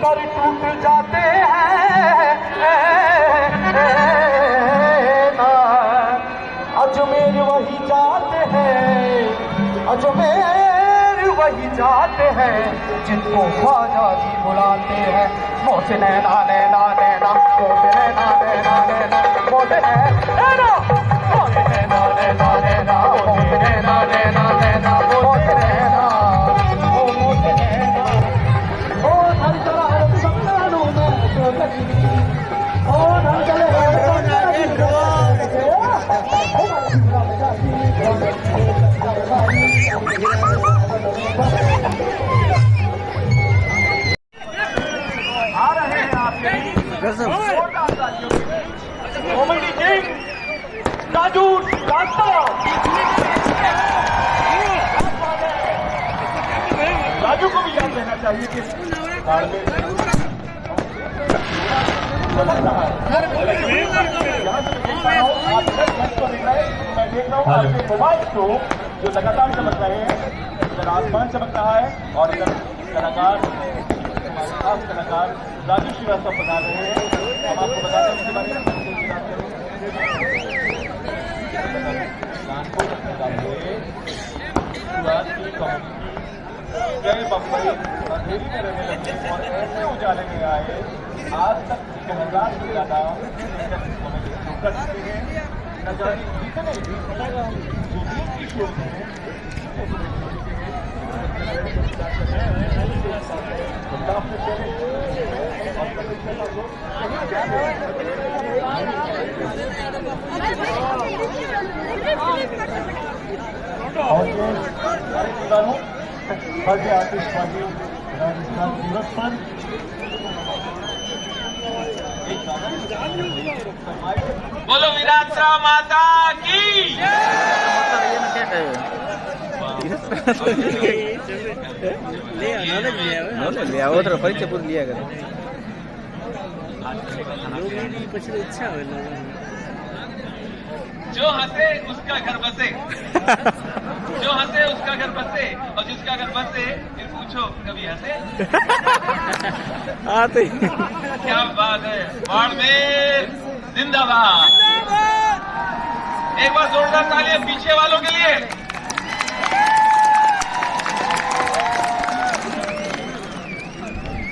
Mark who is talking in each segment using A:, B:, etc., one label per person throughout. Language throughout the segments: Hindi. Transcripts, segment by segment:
A: पर टूट जाते हैं अजमेर वही जाते हैं, अजमेर वही जाते हैं जिनको ख्वाजा जी बुलाते हैं। मोसे नैना नैना नैना, मोसे नैना नैना नैना, मोसे नैना, मोसे नैना नैना नैना, मोसे नैना नैना नैना, मोसे नैना, ओ मोसे नैना, ओ धन चला सपनों में जो लगी, ओ धन चले कॉमेडी किंग राजू कांता। राजू को भी याद रहना चाहिए कि मैं देख रहा हूँ आपके मोबाइल को जो लगातार चमक रहे हैं, इधर आसमान चमक रहा है और इधर कलाकार, खास कलाकार राजू श्रीवास्तव बता रहे हैं। हम आपको बता दें इसके बारे में जय बम्बई अंधेरी में रहने लगे और ऐसे उजाले में आए। आज तक 2000 से ज्यादा कर चुके हैं। न जाने कितने की शो है आतिशबाजी राजस्थान दिवस पर
B: बोलो विरासत माता की।
C: ले आओ तो परिचय पूरी लिया करो।
D: इच्छा हो
B: जो हंसे उसका घर बसे, जो हंसे उसका घर बसे, और जिसका घर बसे फिर पूछो कभी हंसे। क्या बात है, बाड़मेर जिंदाबाद। एक बार जोरदार तालियां पीछे वालों के लिए।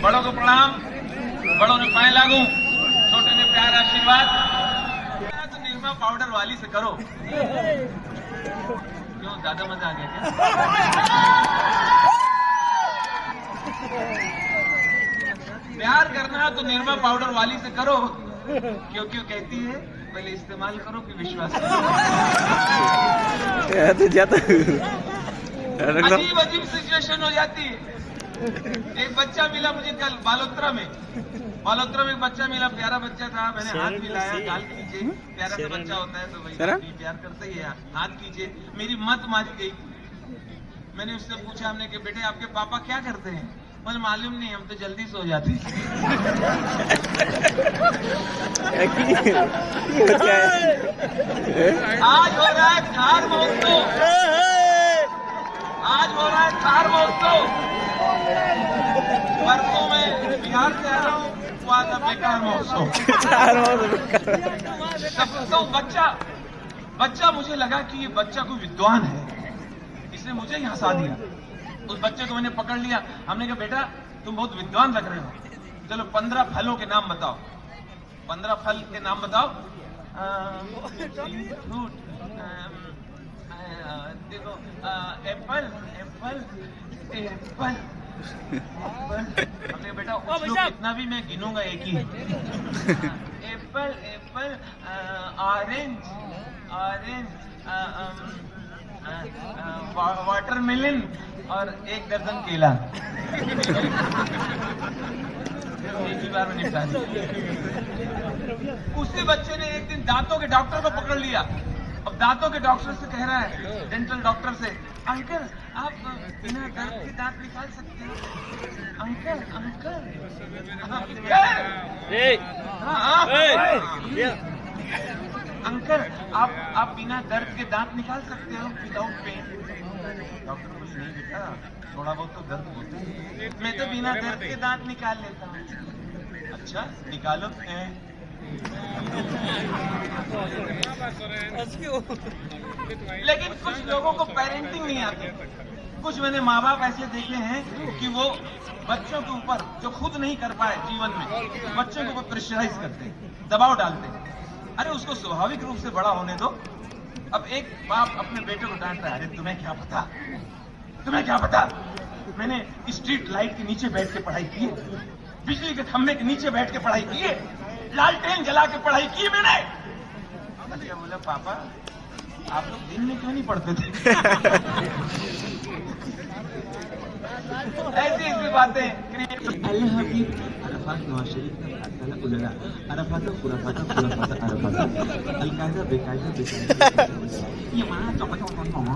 B: बड़ों को प्रणाम, बड़ों ने पाए लागू, छोटे ने प्यार आशीर्वाद। तो निरमा पाउडर वाली से करो। क्यों, ज्यादा मजा आ गया क्या? प्यार करना तो निरमा पाउडर वाली से करो, क्योंकि वो कहती है पहले इस्तेमाल करो फिर विश्वास करो। अजीब अजीब सिचुएशन हो जाती है। एक बच्चा मिला मुझे कल बालोत्रा में एक बच्चा मिला, प्यारा बच्चा था। मैंने हाथ मिलाया, गाल कीजिए, प्यारा सा बच्चा होता है तो भाई प्यार करते ही है, हाथ कीजिए। मेरी मत मारी गई। मैंने उससे पूछा, हमने कि बेटे आपके पापा क्या करते हैं? मुझे मालूम नहीं, हम तो जल्दी सो जाते हैं। आज हो रहा है थार महोत्सव, आज हो रहा है थार महोत्सव। परसों में बिहार से आ रहा हूँ, हुआ था बेकार महोत्सव। तो बच्चा मुझे लगा कि ये बच्चा कोई विद्वान है, इसने मुझे ही हंसा दिया। उस बच्चे को मैंने पकड़ लिया। हमने कहा बेटा तुम बहुत विद्वान लग रहे हो, चलो 15 फलों के नाम बताओ। 15 फल के नाम बताओ। फ्रूट, देखो एप्पल एप्पल एप्पल। हमने बेटा कितना भी मैं गिनूंगा एक ही। Apple apple, orange orange, watermelon और 1 दर्जन केला। एक ही बार में निपटा दिया। उसी बच्चे ने एक दिन दांतों के डॉक्टर को पकड़ लिया। अब दांतों के डॉक्टर से कह रहा है, डेंटल डॉक्टर से, अंकल आप बिना दर्द के दांत निकाल सकते हैं? अंकल अंकल अंकल आप बिना दर्द के दांत निकाल सकते हो विदाउट पेन? डॉक्टर बोले नहीं बेटा, थोड़ा बहुत तो दर्द होता है, मैं तो बिना दर्द के दांत निकाल लेता हूँ। अच्छा निकालो। लेकिन कुछ लोगों को पेरेंटिंग नहीं आती। कुछ मैंने माँ बाप ऐसे देखे हैं कि वो बच्चों के ऊपर जो खुद नहीं कर पाए जीवन में, बच्चों के ऊपर प्रेशराइज करते हैं, दबाव डालते हैं। अरे उसको स्वाभाविक रूप से बड़ा होने दो। अब एक बाप अपने बेटे को डांट रहा है, अरे तुम्हें क्या पता, तुम्हें क्या पता, मैंने स्ट्रीट लाइट के नीचे बैठ के पढ़ाई की है, बिजली के खंभे के नीचे बैठ के पढ़ाई की है, लालटेन जला के पढ़ाई की है मैंने। बच्चा बोला पापा आप लोग दिन में क्यों नहीं पढ़ते थे? ऐसी ऐसी बातें। अल्लाह हबीब अरफात नवाज शरीफ का फैसला उलरा, अरफात खुराफात खुराफात अरफात अलकायदा बेकायदा बेकायदा ये मां चौंका चौंका चौंका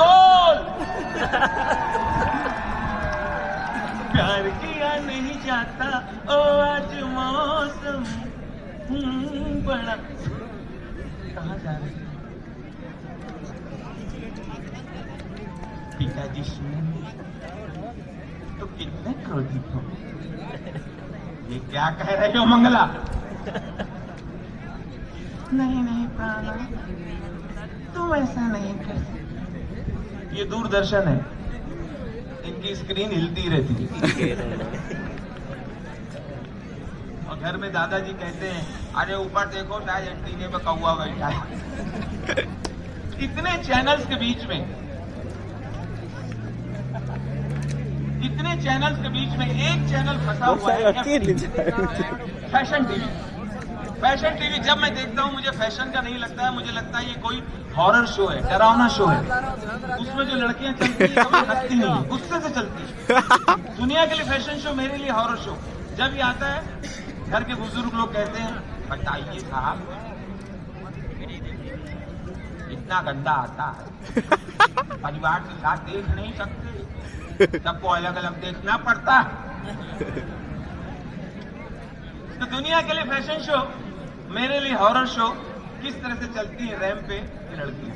B: गोल। प्यार किया नहीं जाता ओ आज मौसम बड़ा। कहाँ जा रहे पिताजी सुने तो कितने क्रोधित हो। ये क्या कह रहे हो मंगला? नहीं प्राणा तुम ऐसा नहीं कर सकते। ये दूरदर्शन है, इनकी स्क्रीन हिलती रहती है। और घर में दादाजी कहते हैं अरे ऊपर देखो शायद एंटीने पे कौवा बैठा है। इतने चैनल्स के बीच में एक चैनल फंसा हुआ है फैशन टीवी। फैशन टीवी जब मैं देखता हूँ मुझे फैशन का नहीं लगता है, मुझे लगता है ये कोई हॉरर शो है, डरावना शो है। उसमें जो लड़कियां चलती है वो हंसती नहीं है, गुस्से से चलती है। दुनिया के लिए फैशन शो, मेरे लिए हॉरर शो। जब ये आता है घर के बुजुर्ग लोग कहते हैं बताइए साहब इतना गंदा आता है, परिवार के साथ देख नहीं सकते, सबको अलग अलग देखना पड़ता है। तो दुनिया के लिए फैशन शो, मेरे लिए हॉरर शो। किस तरह से चलती है रैंप पे ये लड़की।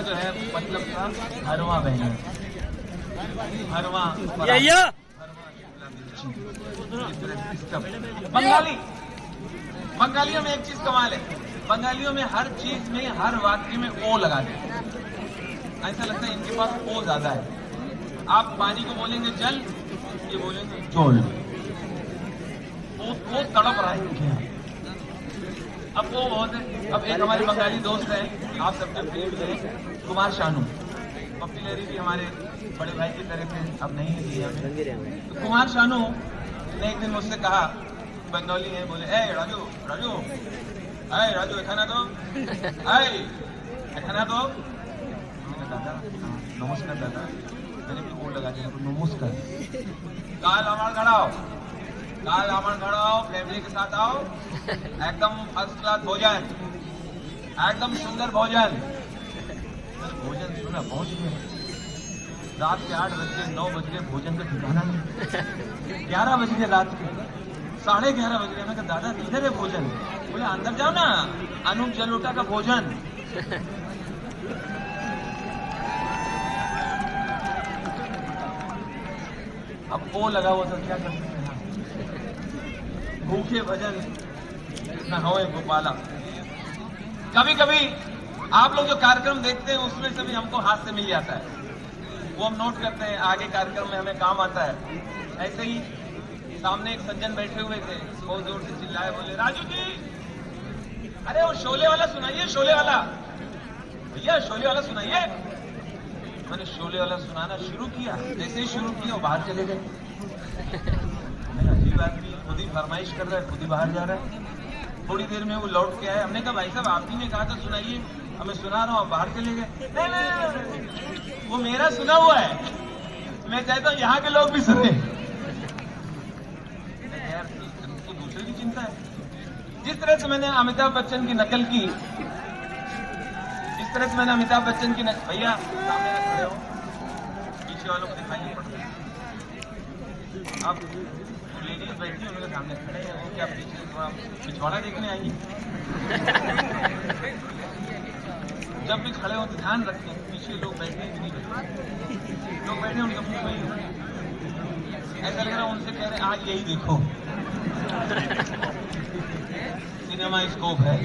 B: जो है मतलब था हरवा बहन, हरवा बंगालियों में एक चीज कमाल है, बंगालियों में हर चीज में हर वाक्य में ओ लगा दे। ऐसा लगता है इनके पास ओ ज्यादा है। आप पानी को बोलेंगे जल, ये बोलेंगे जोल। वो तड़प रहा है इनके यहाँ। अब वो बहुत है। अब एक हमारे बंगाली दोस्त है, आप सबके प्रिय है, कुमार शानू। पप्पी लहरी भी हमारे बड़े भाई की तरह थे, अब नहीं है दुनिया में। तो कुमार शानू ने एक दिन मुझसे कहा, बंगाली है, बोले ए राजू राजू आए राजू खाना दो, आए खाना दो। दादा नमस्कार दादा, मैंने भी बोर्ड लगा दिया नमस्कार। काल आमण खड़ाओ, काल आमण खड़ाओ, फैमिली के साथ आओ, एकदम फर्स्ट क्लास भोजन, एकदम सुंदर भोजन। भोजन सुना पहुंच गया, रात के 8 बज गए, 9 बज गए, भोजन का ठिकाना नहीं। 11 बज गए रात के, 11:30 बज गए। मैं कहा दादा किधर है भोजन? बोले अंदर जाओ ना, अनूप जलोटा का भोजन। अब वो लगा हुआ था, क्या कर सकते हैं, भूखे भजन न होए गोपाला। कभी कभी आप लोग जो कार्यक्रम देखते हैं उसमें से भी हमको हाथ से मिल जाता है, वो हम नोट करते हैं, आगे कार्यक्रम में हमें काम आता है। ऐसे ही सामने एक सज्जन बैठे हुए थे, बहुत जोर से चिल्लाए, बोले राजू जी अरे वो शोले वाला सुनाइए, शोले वाला भैया, शोले वाला सुनाइए। मैंने शोले वाला सुनाना शुरू किया, जैसे ही शुरू किया वो बाहर चले गए। अजीब आदमी, खुद ही फरमाइश कर रहा है, खुद ही बाहर जा रहा है। थोड़ी देर में वो लौट के आए, हमने कहा भाई साहब आप ही ने कहा था सुनाइए, हमें सुना रहा हूँ, आप बाहर चले गए। नहीं, वो मेरा सुना हुआ है, मैं चाहता हूँ यहाँ के लोग भी सुने। यार तो दूसरे की चिंता है। जिस तरह से मैंने अमिताभ बच्चन की नकल की, जिस तरह से मैंने अमिताभ बच्चन की नकल, भैया सामने खड़े हो, पीछे वालों को दिखाई नहीं पड़ता। अब लेडीज बैठी उनके सामने खड़े हैं, वो क्या पीछे पिछवाड़ा देखने आएंगी? जब भी खड़े हो तो ध्यान रखें, पीछे लोग बैठे हैं कि नहीं बैठे, लोग बैठे उनका मुंह वही है। ऐसा लग रहा है उनसे कह रहे हैं आज यही देखो, सिनेमा स्कोप है,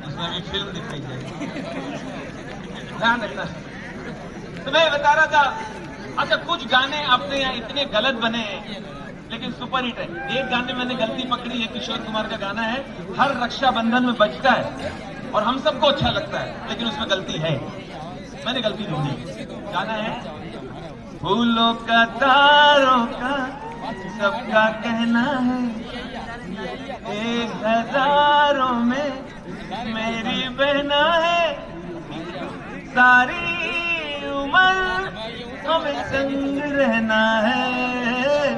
B: इसमें भी फिल्म दिखाई जाएगी, ध्यान रखना। तो मैं बता रहा था, अच्छा कुछ गाने अपने यहाँ इतने गलत बने हैं लेकिन सुपर हिट है। एक गाने मैंने गलती पकड़ी है, किशोर कुमार का गाना है, हर रक्षाबंधन में बजता है और हम सबको अच्छा लगता है, लेकिन उसमें गलती है, मैंने गलती ढूंढी। गाना है फूलों का तारों का सबका कहना है, 1000 में मेरी बहना है, सारी उम्र हमें संग रहना है।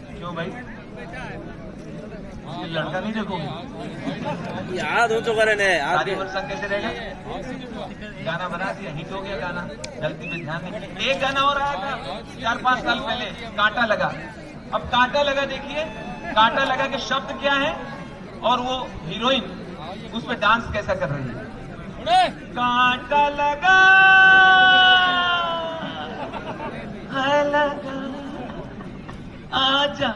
B: क्यों भाई, ये लड़का नहीं देखोगे?
C: याद हो चुका है,
B: सारी उम्र संग कैसे रहेगा? गाना बना दिया, हिट हो गया गाना, गलती पे ध्यान नहीं। एक गाना और आया था 4-5 साल पहले, कांटा लगा। अब कांटा लगा, देखिए कांटा लगा के शब्द क्या है और वो हीरोइन उस पे डांस कैसा कर रही है। कांटा लगा लगा, आजा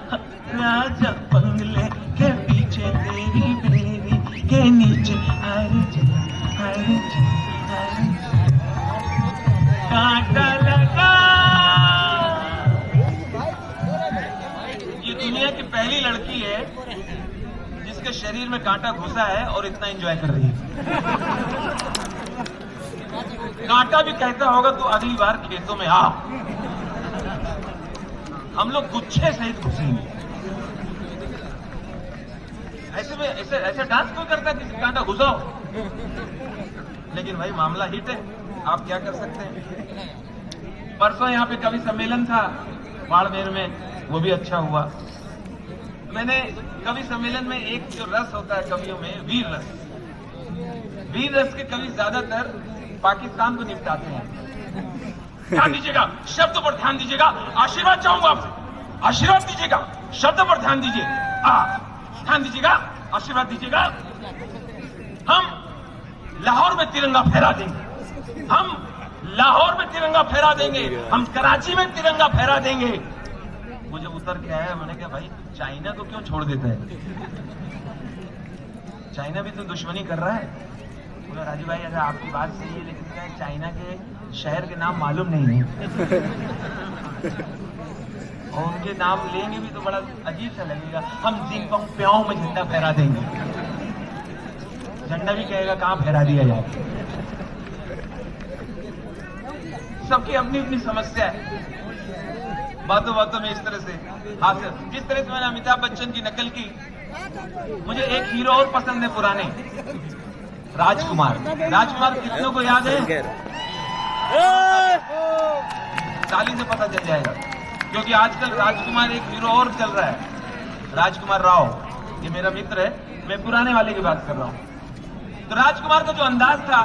B: राजा बंगले के पीछे तेरी बेरी के नीचे, कांटा लगा। ये दुनिया की पहली लड़की है जिसके शरीर में कांटा घुसा है और इतना एंजॉय कर रही है। कांटा भी कहता होगा तो अगली बार खेतों में आ, हम लोग गुच्छे सहित घुसेंगे। ऐसे डांस क्यों करता है, किसी कांटा घुसाओ। लेकिन भाई मामला हिट है, आप क्या कर सकते हैं। परसों यहाँ पे कवि सम्मेलन था बाड़मेर में, वो भी अच्छा हुआ। मैंने कवि सम्मेलन में एक जो रस होता है कवियों में, वीर रस, वीर रस के कवि ज्यादातर पाकिस्तान को निपटाते हैं। ध्यान दीजिएगा, शब्द पर ध्यान दीजिएगा, आशीर्वाद चाहूंगा आपसे, आशीर्वाद दीजिएगा, शब्द पर ध्यान दीजिए, ध्यान दीजिएगा, आशीर्वाद दीजिएगा। हम लाहौर में तिरंगा फहरा देंगे, हम लाहौर में तिरंगा फहरा देंगे, हम कराची में तिरंगा फहरा देंगे। वो जब उतर के आया, मैंने कहा भाई चाइना को क्यों छोड़ देता है, चाइना भी तो दुश्मनी कर रहा है। बोला राजू भाई ऐसा आपकी बात सही है, लेकिन क्या चाइना के शहर के नाम मालूम नहीं है और उनके नाम लेंगे भी तो बड़ा अजीब सा लगेगा। हम जिंगपोंग प्याओ में झंडा फहरा देंगे, झंडा भी कहेगा कहां फहरा दिया जाए। सबकी अपनी अपनी समस्या है, बातों बातों में इस तरह से हासिल। जिस तरह से मैंने अमिताभ बच्चन की नकल की, मुझे एक हीरो और पसंद है पुराने, राजकुमार। राजकुमार कितनों को याद है? ताली से पता चल जाएगा, क्योंकि आजकल राजकुमार एक हीरो और चल रहा है, राजकुमार राव। ये मेरा मित्र है, मैं पुराने वाले की बात कर रहा हूं। तो राजकुमार का जो अंदाज था,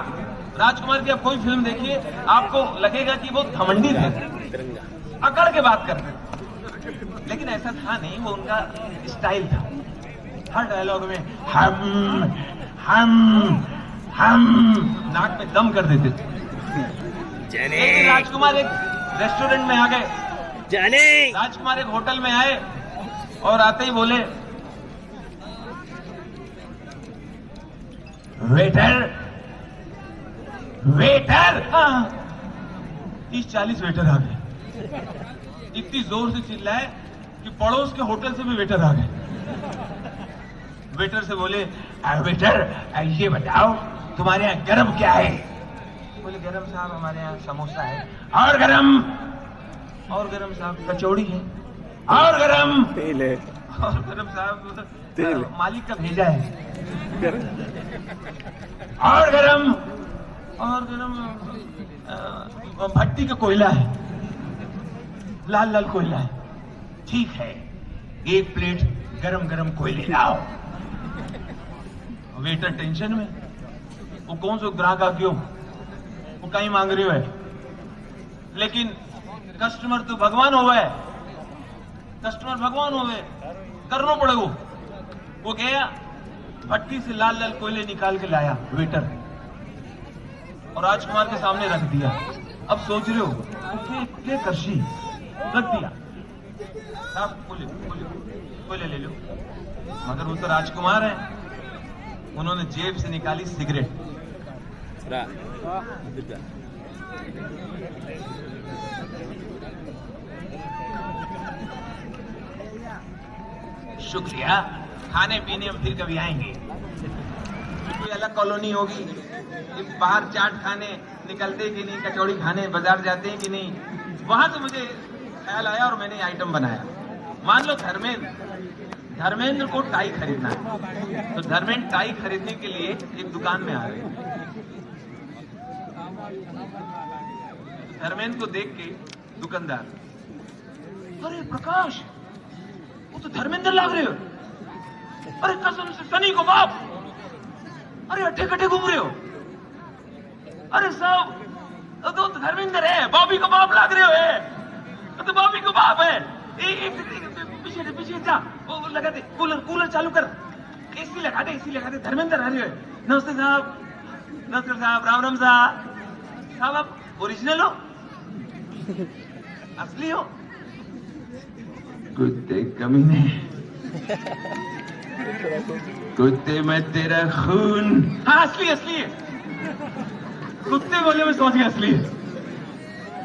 B: राजकुमार की आप कोई फिल्म देखिए, आपको लगेगा कि वो घमंडी थे, अकड़ के बात करते थे, लेकिन ऐसा था नहीं, वो उनका स्टाइल था। हर डायलॉग में हम नाक में दम कर देते थे। एक राजकुमार एक रेस्टोरेंट में आ गए, राजकुमार एक होटल में आए और आते ही बोले, वेटर वेटर। 30-40 वेटर आ गए, इतनी जोर से चिल्लाए कि पड़ोस के होटल से भी वेटर आ गए। वेटर से बोले, वेटर ये बताओ तुम्हारे यहाँ गरम क्या है? बोले, गरम साहब हमारे यहाँ समोसा है। और गरम साहब कचौड़ी है। और गरम साहब मालिक का भेजा है। और गरम भट्टी का कोयला है, लाल लाल कोयला है। ठीक है, एक प्लेट गरम गरम कोयले लाओ। वेटर टेंशन में, वो कौन सा ग्राहक आ क्यों, वो कहीं मांग रही है, लेकिन कस्टमर तो भगवान हो गए, कस्टमर भगवान हो गए, करना पड़ेगा। वो गया, भट्टी से लाल लाल कोयले निकाल के लाया वेटर, और राजकुमार के सामने रख दिया। अब सोच रहे हो क्या करशी, रख दिया। आप कोयले ले लो, मगर वो तो राजकुमार है, उन्होंने जेब से निकाली सिगरेट। शुक्रिया, खाने पीने हम फिर कभी आएंगे। कोई अलग कॉलोनी होगी, बाहर चाट खाने निकलते कि नहीं, कचौड़ी खाने बाजार जाते हैं कि नहीं। वहां से मुझे ख्याल आया और मैंने आइटम बनाया। मान लो धर्मेंद्र को टाई खरीदना है, तो धर्मेंद्र टाई खरीदने के लिए एक दुकान में आ रहे हैं। धर्मेंद्र को देख के दुकानदार, अरे प्रकाश, वो तो धर्मेंद्र लग रहे हो। अरे कसम से सनी को बाप, अरे अट्ठे कट्ठे घूम रहे हो। अरे साहब, तो धर्मेंद्र है, बॉबी को बाप लग रहे हो है, तो बॉबी को बाप है। पीछे जा, वो लगा दे, कूलर चालू कर, एसी लगा दे, धर्मेंद्र आ रहे हो। नमस्ते साहब, राम साहब आप ओरिजिनल हो, असली हो? कुत्ते कमीने, कुत्ते में तेरा खून। हाँ असली है, कुत्ते बोले में समझ गया असली है।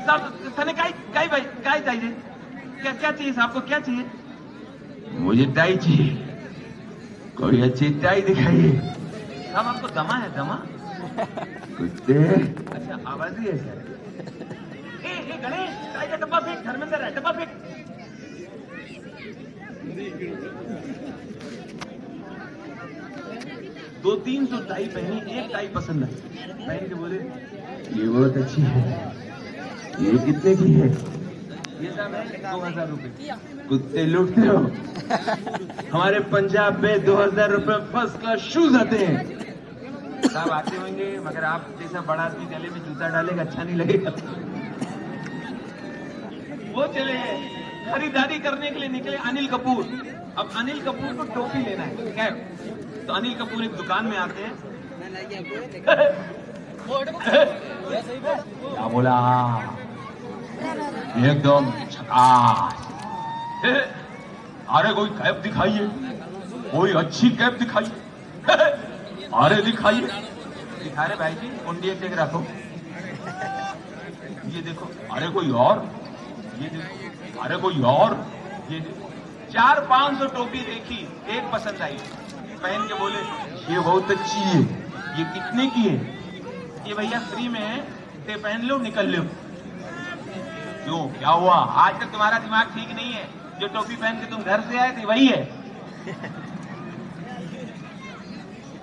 B: साहब तने काय चाहिए, क्या चाहिए साहब को, क्या चाहिए? मुझे टाई चाहिए, कोई अच्छी टाई दिखाइए। साहब आपको दमा है, दमा? कुत्ते, अच्छा आवाज ही है सर। गणेश, टाई का डब्बा फेंक, धर्मेंद्र है, डब्बा फेंक। 200-300 टाई पहनी, एक टाई पसंद है, पहन के बोले ये बहुत अच्छी है, ये कितने की है? ये सब है 2000 रुपए। कुत्ते लूटते हो? हमारे पंजाब में 2000 रुपए फर्स्ट क्लास शूज आते हैं। साहब आते होंगे, मगर आप जैसा बड़ा आदमी गले में जूता डालेगा अच्छा नहीं लगेगा। वो चले गए, खरीदारी करने के लिए निकले अनिल कपूर। अब अनिल कपूर को टोपी लेना है, कैप। तो अनिल कपूर एक दुकान में आते हैं। क्या बोला? एकदम झकास। अरे कोई कैप दिखाइए, कोई अच्छी कैप दिखाइए। अरे दिखाइए। दिखा रहे भाई जी, इंडिया चेक रखो, ये देखो। अरे कोई और, ये देखो। अरे कोई और, ये देखो। 400-500 टोपी देखी, एक पसंद आई, पहन के बोले ये बहुत अच्छी है, ये कितने की है? ये भैया फ्री में है, ते पहन लो निकल लो। क्यों, क्या हुआ? आज तक तुम्हारा दिमाग ठीक नहीं है, जो टोपी पहन के तुम घर से आए थे वही है।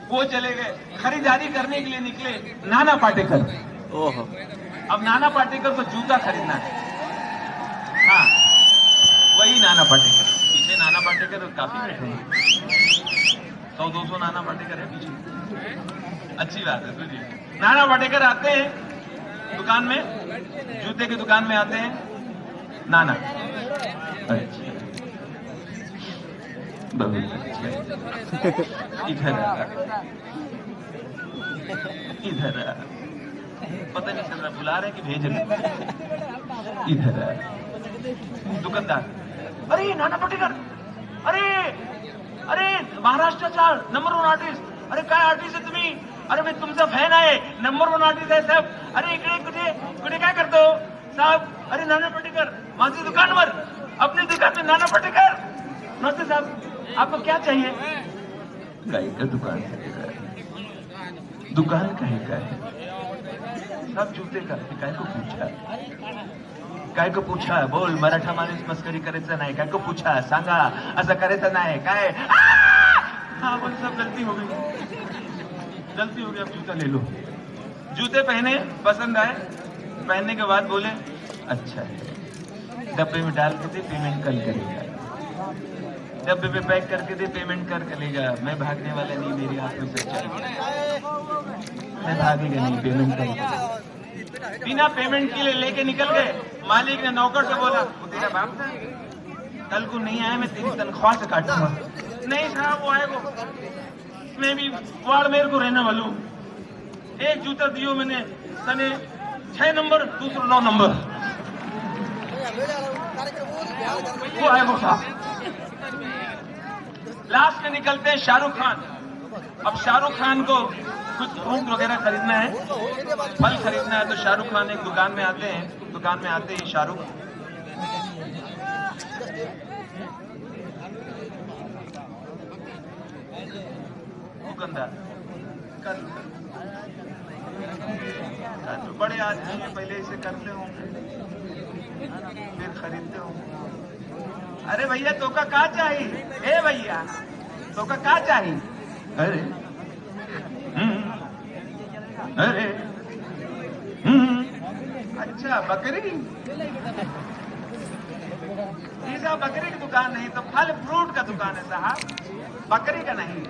B: वो चले गए। खरीदारी करने के लिए निकले नाना पाटेकर।
C: ओहो,
B: अब नाना पाटेकर को जूता खरीदना है। हाँ, वही नाना पाटेकर। पीछे नाना पाटेकर काफी बैठे हैं, 100-200 नाना पाटेकर है पीछे। अच्छी बात है। सुनिए, नाना पाटेकर आते हैं दुकान में, जूते की दुकान में आते हैं नाना। अच्छा, बहुत अच्छा। इधर आ, इधर आ। पता नहीं चल रहा बुला रहे कि भेज रहे। इधर आ। दुकानदार, अरे नाना पाटेकर, अरे अरे महाराष्ट्राचा नंबर 1 आर्टिस्ट, अरे काय आर्टिस्ट आहे तुम्ही? अरे मी तुमचा फॅन आहे, नंबर 1 आर्टिस्ट आहे साहेब. अरे इकडे कुठे कुठे काय करतो साहब? अरे नाना पाटेकर माझी दुकानवर, अपनी दुकान में नाना पाटेकर. नमस्ते साहब, आपको क्या चाहिए? गाय का दुकान है, दुकान कहीं का है साहब? जूते का. काय को पूछा? काय को पूछा? बोल, मराठा माणूस मस्करी करायचं नाही. काय को पूछा? सांगा, असं करायचं नाही काय? हाँ बोल, सब गलती हो गई, गलती हो गई, अब जूता ले लो. जूते पहने, पसंद आए, पहनने के बाद बोले अच्छा है, डब्बे में डाल के दे, पेमेंट कल करेगा. डब्बे पे पैक करके दे, पेमेंट कर करेगा. मैं भागने वाला नहीं, मेरी हाथ में सच्चाई, मैं भागेगा नहीं, पेमेंट करेगा. बिना पेमेंट के लिए लेके निकल गए. मालिक ने नौकर से बोला, वो तेरा बाप था, कल को नहीं आया मैं तेरी तनख्वाह से काटूंगा. नहीं साहब, वो आएगा, मैं भी बाड़मेर को रहने वाला हूँ. एक जूता दियो मैंने, तने 6 नंबर, दूसरा 9 नंबर. वो आएगा साहब. लास्ट में निकलते हैं शाहरुख खान. अब शाहरुख खान को कुछ फ्रूट वगैरह खरीदना है, फल खरीदना है, तो शाहरुख खान एक दुकान में आते हैं. दुकान में आते ही शाहरुख, दुकानदार, कर बड़े आदमी हैं, पहले इसे करते होंगे, फिर खरीदते होंगे. अरे भैया तो का क्या चाहिए? ए भैया तो का क्या चाहिए? अरे अरे अच्छा, बकरी. ये साहब बकरी की दुकान नहीं तो फल फ्रूट का दुकान है साहब, बकरी का नहीं.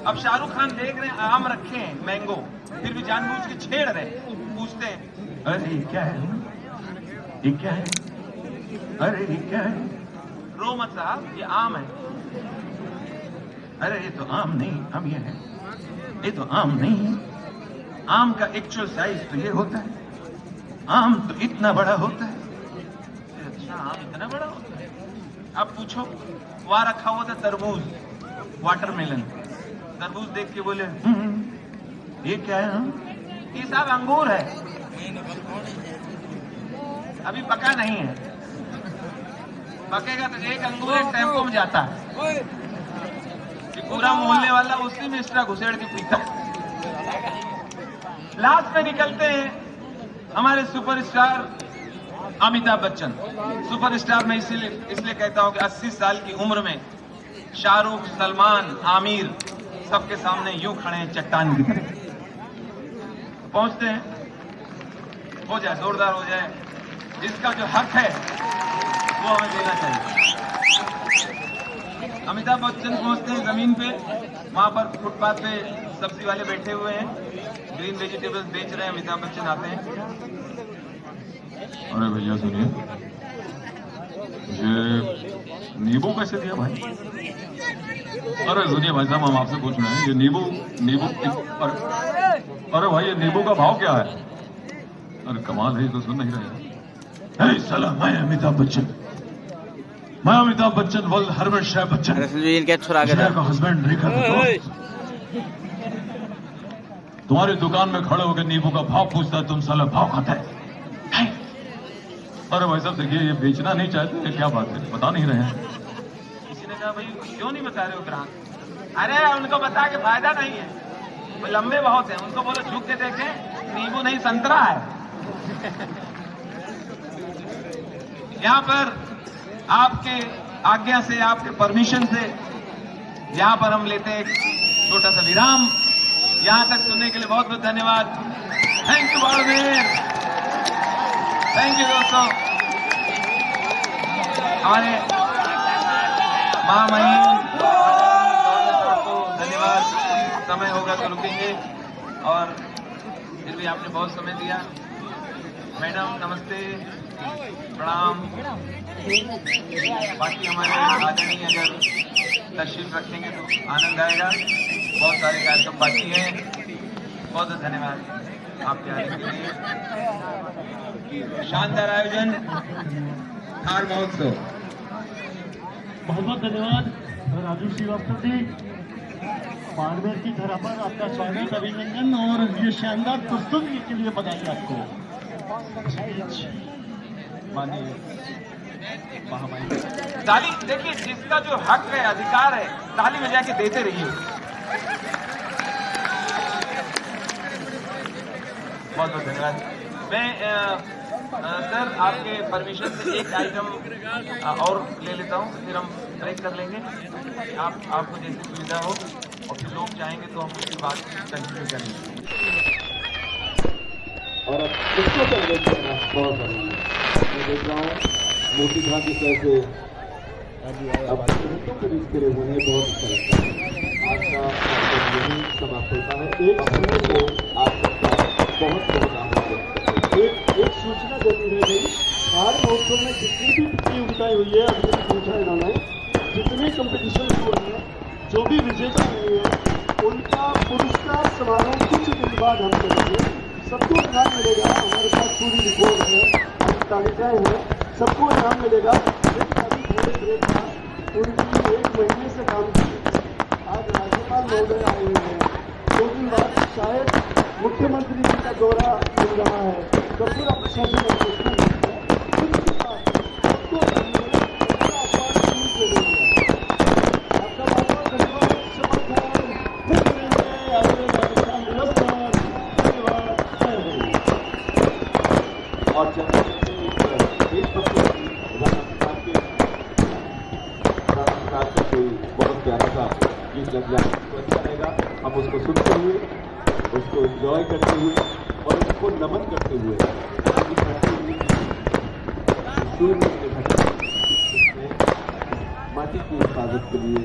B: अब शाहरुख खान देख रहे हैं आम रखे हैं, मैंगो, फिर भी जानबूझ के छेड़ रहे. पूछते हैं, अरे ये क्या है? ये क्या है? अरे ये क्या है? रो मत साहब, ये आम है. अरे ये तो आम नहीं, आम ये है. ये तो आम नहीं, आम का एक्चुअल साइज तो ये होता है, आम तो इतना बड़ा होता है. अच्छा, आम इतना बड़ा होता है? अब पूछो, वहां रखा हुआ था तरबूज, वाटरमेलन. तरबूज देख के बोले ये क्या है? ये साहब अंगूर है, अभी पका नहीं है. पकेगा तो एक अंगूर एक टेम्पो में जाता है, पूरा मोहल्ले वाला उसी में एक्स्ट्रा घुसेड़ के पीता. लास्ट में निकलते हैं हमारे सुपरस्टार अमिताभ बच्चन. सुपरस्टार मैं इसलिए कहता हूं कि 80 साल की उम्र में शाहरुख, सलमान, आमिर सबके सामने यूं खड़े हैं चट्टान की तरह. पहुंचते हैं, हो जाए, जोरदार हो जाए, जिसका जो हक है वो हमें देना चाहिए. अमिताभ बच्चन पहुंचते हैं जमीन पे, वहां पर फुटपाथ पे सब्जी वाले बैठे हुए हैं, ग्रीन वेजिटेबल्स बेच रहे हैं. अमिताभ बच्चन आते हैं. अरे भैया सुनिए, ये नींबू कैसे दिया भाई? अरे सुनिए भाई साहब, हम आपसे पूछ रहे हैं, ये नींबू अरे भाई ये नींबू का भाव क्या है? अरे कमाल है, तो सुन नहीं रहे. साला मैं अमिताभ बच्चन, वर्ल्ड हरवंश बच्चन, का हस्बैंड रेखा का दोस्त, तुम्हारी दुकान में खड़े होकर नींबू का भाव पूछता है, तुम साला भाव खाता है. अरे भाई साहब देखिए, ये बेचना नहीं चाहते, ये क्या बात है, बता नहीं रहे हैं. किसी ने कहा भाई क्यों नहीं बता रहे हो ग्राहक? अरे उनको बता के फायदा नहीं है, वो लंबे बहुत हैं, उनको बोलो झुक के देखें, नींबू नहीं संतरा है. यहाँ पर आपके आज्ञा से, आपके परमिशन से यहाँ पर हम लेते हैं एक छोटा सा विराम। यहाँ तक सुनने के लिए बहुत बहुत धन्यवाद। Thank you Barmer, thank you दोस्तों। हमारे महामहिम को धन्यवाद। समय होगा तो रुकेंगे, और फिर भी आपने बहुत समय दिया। मैडम नमस्ते, प्रणाम। बाकी हमारे आदरणीय अगर तशरीफ रखेंगे तो आनंद आएगा। बहुत सारे कार्यक्रम बाकी हैं। बहुत बहुत धन्यवाद आपके आने के लिए। शानदार आयोजन थार महोत्सव।
E: बहुत बहुत धन्यवाद राजू श्रीवास्तव जी। बाड़मेर की धरा पर आपका स्वागत, अभिनंदन, और ये शानदार प्रस्तुति के लिए बधाई आपको। माननीय महामहिम,
B: ताली देखिए, जिसका जो हक है, अधिकार है, ताली बजा के देते रहिए। बहुत बहुत धन्यवाद। मैं सर आपके परमिशन से एक आइटम और ले लेता हूँ, फिर हम ब्रेक कर लेंगे। आपको जैसी सुविधा हो, और फिर लोग चाहेंगे तो हम उसकी बात कंटिन्यू करेंगे।
F: और अब किसको सेलिब्रेट करना बहुत जरूरी है। मैं देख रहा हूँ मोती घाट की तरह से अब घंटों के बीच खड़े हुए हैं। बहुत अच्छा लगता है। आज का कार्यक्रम यही समाप्त होता है। एक समय को आप सबका बहुत बहुत आभार। एक सूचना जरूर है भाई, थार महोत्सव में जितनी भी प्रतियोगिताएं हुई है, अभी पूछा इन्होंने, जितने कंपटीशन हुए हैं, जो भी विजेता हुए हैं, उनका पुरस्कार समारोह कुछ दिन बाद हम करेंगे। सबको इनाम मिलेगा। हमारे पास पूरी रिपोर्ट है, तालिकाएं हैं, सबको इनाम मिलेगा। लेकिन अभी थोड़े ब्रेक था, उनकी 1 महीने से काम की। आज राज्यपाल महोदय आए हुए हैं। 2 दिन बाद शायद मुख्यमंत्री जी का दौरा मिल रहा है, तो पूरा प्रशासन और चलते चलते एक हफ्ते का कोई बहुत प्यारा सा गीत लग जाए तो अच्छा रहेगा। हम उसको सुनते हुए, उसको एंजॉय करते हुए और उसको नमन करते हुए माटी की हिफाजत के लिए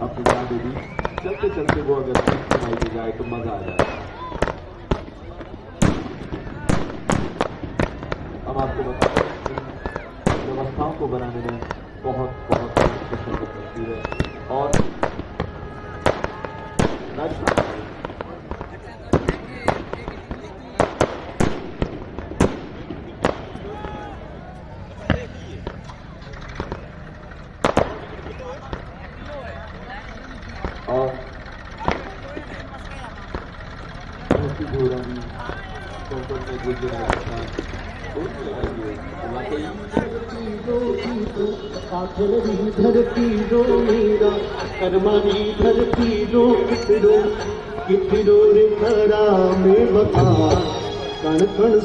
F: अपनी जान दे दी। चलते चलते वो अगर सुनाई दी जाए तो मजा आ जाए। हम आपको बताते हैं व्यवस्थाओं को बनाने में बहुत बहुत प्रसन्न करती है। और धरती रो मेरा कर्मानी धरती रो कितरो रे खरा में बता कण कण